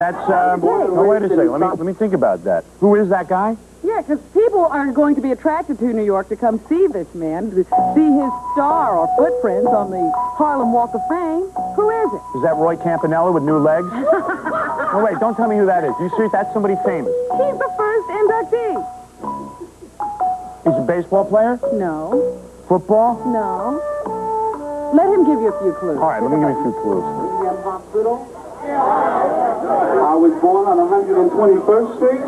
That's, oh, wait a second. Let me think about that. Who is that guy? Yeah, because people are going to be attracted to New York to come see this man, to see his star or footprints on the Harlem Walk of Fame. Who is it? Is that Roy Campanella with new legs? Oh, wait, don't tell me who that is. You serious? That's somebody famous. He's the first inductee. He's a baseball player? No. Football? No. Let him give you a few clues. All right, let me give you a few clues. Hospital. I was born on 121st Street.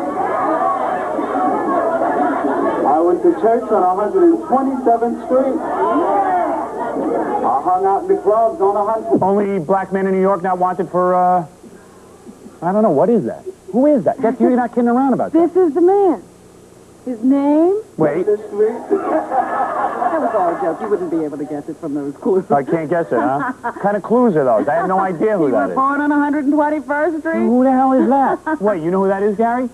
I went to church on 127th Street. I hung out in the clubs on 100th. Only black men in New York not wanted for, I don't know. What is that? Who is that? That's, you're not kidding around about that. This is the man. His name? Wait. That was all a joke. You wouldn't be able to guess it from those clues. I can't guess it, huh? What kind of clues are those? I have no idea who He that was is. born on 121st Street. Who the hell is that? Wait, you know who that is, Gary?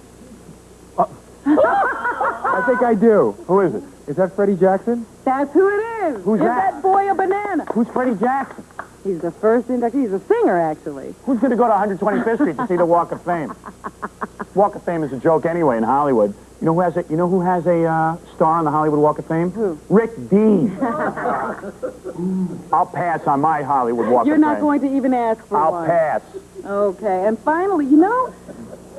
I think I do. Who is it? Is that Freddie Jackson? That's who it is. Who's Give that? boy a banana. Who's Freddie Jackson? He's the first inductee. He's a singer, actually. Who's going to go to 125th Street to see the Walk of Fame? Walk of Fame is a joke anyway in Hollywood. You know who has a star on the Hollywood Walk of Fame? Who? Rick Dean. I'll pass on my Hollywood Walk You're of Fame. not going to even ask for I'll one. pass. Okay. And finally,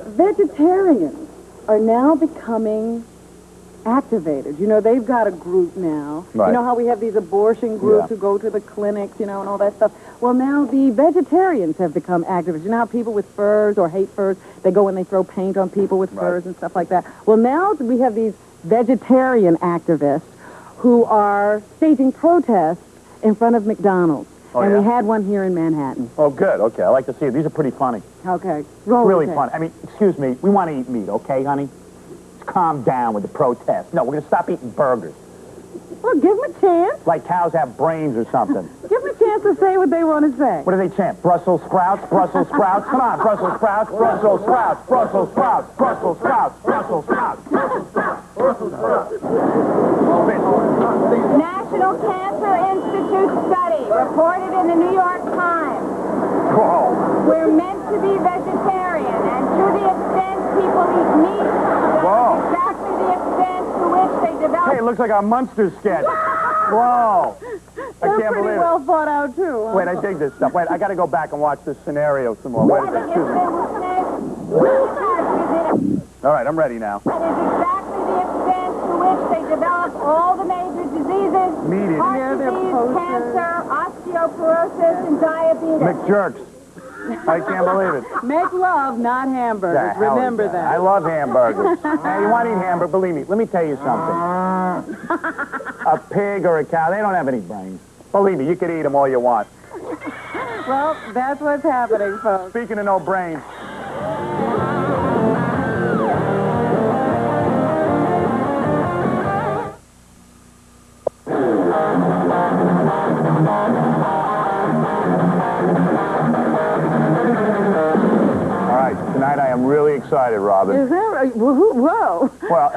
vegetarians are now becoming activated. They've got a group now. Right. You know how we have these abortion groups who go to the clinics, and all that stuff? Well, now the vegetarians have become activists. You know how people with furs or hate furs, they go and they throw paint on people with furs and stuff like that? Well, now we have these vegetarian activists who are staging protests in front of McDonald's. Oh, and yeah? we had one here in Manhattan. Oh, good. Okay, I like to see it. These are pretty funny. Okay. Roll Really the tape. funny. I mean, excuse me. We want to eat meat, okay, honey? Just calm down with the protest. No, we're going to stop eating burgers. Well, give them a chance. Like cows have brains or something. Give them a chance to say what they want to say. What do they chant? Brussels sprouts, Brussels sprouts. Come on, Brussels sprouts, Brussels sprouts, Brussels sprouts, Brussels sprouts, Brussels sprouts, Brussels sprouts, Brussels sprouts. National Cancer Institute study reported in the New York Times. Whoa. We're meant to be vegetarian, and to the extent people eat meat, Whoa. that's exactly the extent to which they develop. Hey, it looks like a Munster sketch. Whoa. I They're can't pretty believe well it. thought out, too. Huh? Wait, I dig this stuff. Wait, I got to go back and watch this scenario some more. Wait a minute, excuse me. All right, I'm ready now. That is exactly the extent to which they develop all the major diseases. Meat eating. Heart Yeah, they're disease, posters. cancer, osteoporosis, and diabetes. McJerks. I can't believe it. Make love, not hamburgers. The hell is Remember that? that. I love hamburgers. Hey, you want to eat hamburger? Believe me, let me tell you something. A pig or a cow, they don't have any brains. Believe me, you could eat them all you want. Well, that's what's happening, folks. Speaking of no brains. All right, tonight I am really excited, Robin. Is that right? Whoa. Well,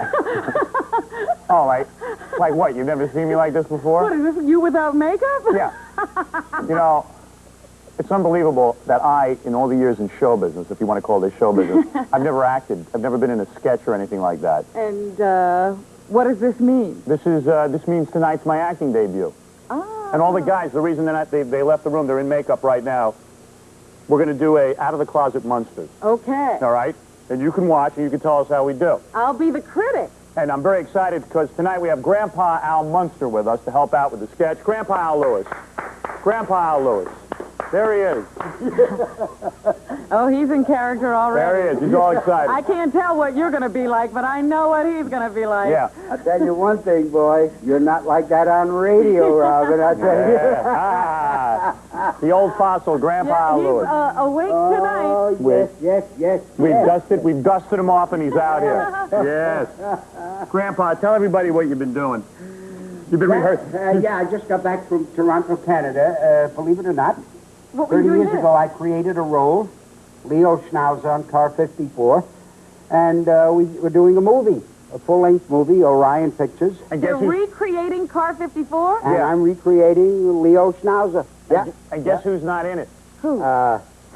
oh, like what? You've never seen me like this before? What, is this you without makeup? Yeah. It's unbelievable that I, in all the years in show business, if you want to call this show business, I've never acted. I've never been in a sketch or anything like that. And, what does this mean? This means tonight's my acting debut. Ah. And all the guys, the reason they left the room, they're in makeup right now. We're going to do a Out of the Closet Munsters. Okay. All right? And you can watch and you can tell us how we do. I'll be the critic. And I'm very excited because tonight we have Grandpa Al Munster with us to help out with the sketch. Grandpa Al Lewis. Grandpa Al Lewis. There he is. Oh, he's in character already. There he is. He's all excited. I can't tell what you're going to be like, but I know what he's going to be like. Yeah. I'll tell you one thing, boy. You're not like that on radio, Robin, I tell you. Yeah. Ah, the old fossil, Grandpa Al He's Lewis. awake tonight. Oh, yes. We've dusted him off and he's out here. Yes. Grandpa, tell everybody what you've been doing. You've been rehearsing. Yeah, I just got back from Toronto, Canada. Believe it or not, What were you 30 doing years here? ago, I created a role, Leo Schnauzer on Car 54, and we were doing a movie, a full-length movie, Orion Pictures, And You're guess who's, recreating Car 54? and Yeah. I'm recreating Leo Schnauzer. Yeah. and guess who's not in it? Who?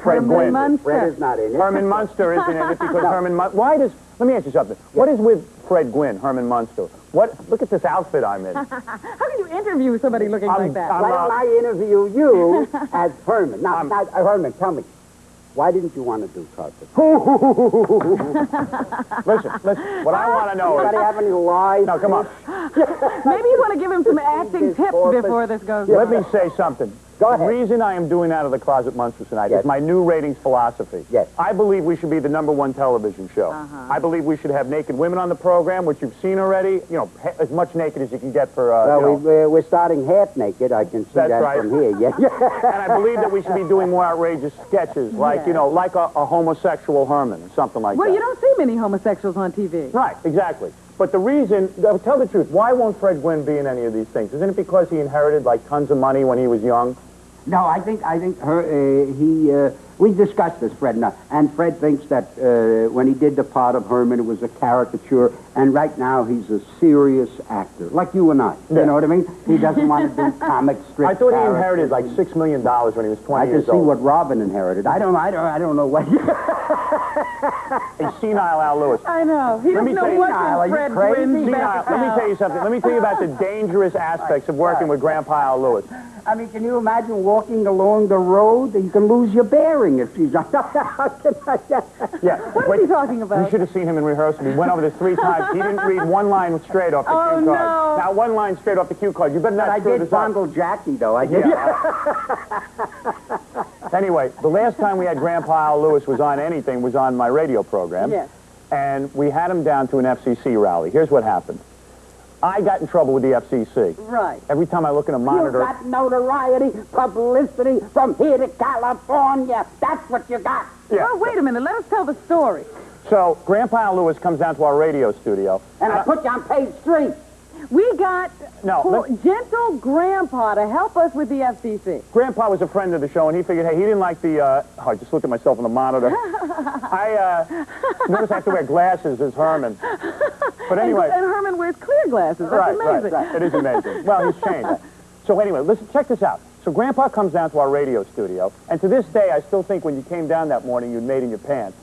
Fred Gwynn. Munster. Fred is not in it. Herman Munster isn't in it because Herman Why does... Let me ask you something. What is with Fred Gwynn, Herman Munster? Look at this outfit I'm in. How can you interview somebody looking like that? Why don't I interview you as Herman? Now, Herman, tell me, why didn't you want to do carpet? Listen. What I want to know Anybody is... have any lies? No, come on. Maybe you want to give him some acting tips before this goes Let on. me say something. Go The ahead. reason I am doing Out of the Closet Monsters tonight Yes. is my new ratings philosophy. Yes. I believe we should be the #1 television show. I believe we should have naked women on the program, which you've seen already. You know, as much naked as you can get for, Well, we're starting half naked. I can see That's that right. from here. Yeah. And I believe that we should be doing more outrageous sketches, like, you know, like a homosexual Herman or something like Well, that. you don't see many homosexuals on TV. Right, exactly. But the reason, tell the truth, why won't Fred Gwynn be in any of these things? Isn't it because he inherited, like, tons of money when he was young? No, I think we discussed this, Fred, and Fred thinks that when he did the part of Herman, it was a caricature, and right now he's a serious actor, like you and I. Yeah. You know what I mean? He doesn't want to do comic strip. I thought he characters. inherited, like, $6 million when he was 20 I can years see old. what Robin inherited. I don't know what. A senile Al Lewis. I know. He Let me doesn't know tell you- what's Are in you Fred crazy? Gwynn's Senile. bank Let me account. tell you something. Let me tell you about the dangerous aspects of working with Grandpa Al Lewis. I mean, can you imagine walking along the road? You can lose your bearing if you. Yeah. What is he talking about? You should have seen him in rehearsal. We went over this 3 times. He didn't read one line straight off the Oh, cue card. no. Now, one line straight off the cue card. You better not I screw did this up. fondle Jackie, though. I did. Anyway, the last time we had Grandpa Al Lewis was on anything was on my radio program. Yes. And we had him down to an FCC rally. Here's what happened. I got in trouble with the FCC. Right. Every time I look in a You monitor... got notoriety, publicity from here to California. That's what you got. Yeah. Well, wait a minute. Let us tell the story. So, Grandpa Al Lewis comes down to our radio studio. And I put you on page 3. We got No, gentle Grandpa to help us with the FCC. Grandpa was a friend of the show, and he figured, hey, he didn't like the... I just looked at myself on the monitor. I noticed I have to wear glasses as Herman. But anyway... And Herman wears clear glasses. That's amazing. Right. It is amazing. Well, he's changed. So anyway, listen, check this out. So Grandpa comes down to our radio studio, and to this day, I still think when you came down that morning, you'd made in your pants.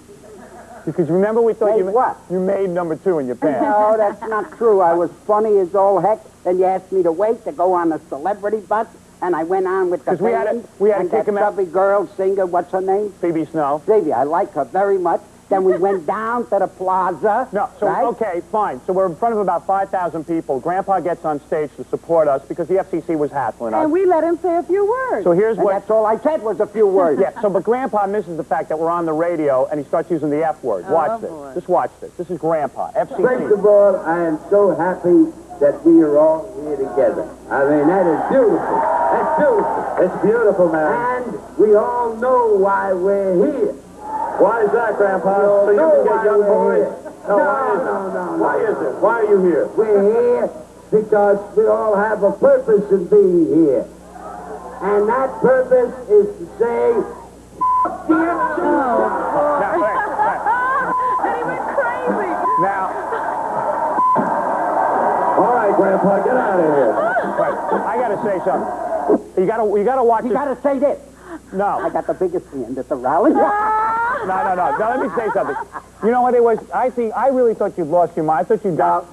Because remember we thought Made what? you made #2 in your pants. No, that's not true. I was funny as all heck. Then you asked me to wait to go on the celebrity bus, and I went on with the 'Cause we had to band, kick and that him out. chubby girl singer, what's her name? Phoebe Snow. Davy. I like her very much. Then we went down to the plaza. No, so, right? okay, fine. So we're in front of about 5,000 people. Grandpa gets on stage to support us because the FCC was hassling us. And we let him say a few words. So here's And what... that's all I said was a few words. Yeah, so but Grandpa misses the fact that we're on the radio and he starts using the F word. Watch this. boy. Just watch this. This is Grandpa, First FCC. of all, I am so happy that we are all here together. I mean, that is beautiful. That's beautiful. It's beautiful, man. And we all know why we're here. Why is that, Grandpa? So you can get young boys? No. Why is it? Why are you here? We're here because we all have a purpose in being here. And that purpose is to say, Now, wait. And he went crazy. Now, all right, Grandpa, get out of here. wait. I got to say something. You got to watch You this. got to say this. I No. got the biggest hand at the rally. No. Now, let me say something. You know what it was? I really thought you'd lost your mind. I thought you'd No,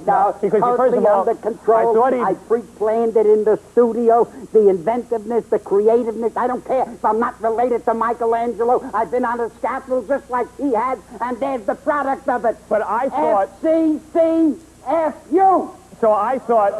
because totally first of all, under control. I thought I pre-planned it in the studio. The inventiveness, the creativeness. I don't care if I'm not related to Michelangelo. I've been on a scaffold just like he has, and there's the product of it. But I thought... FCCFU. So I thought...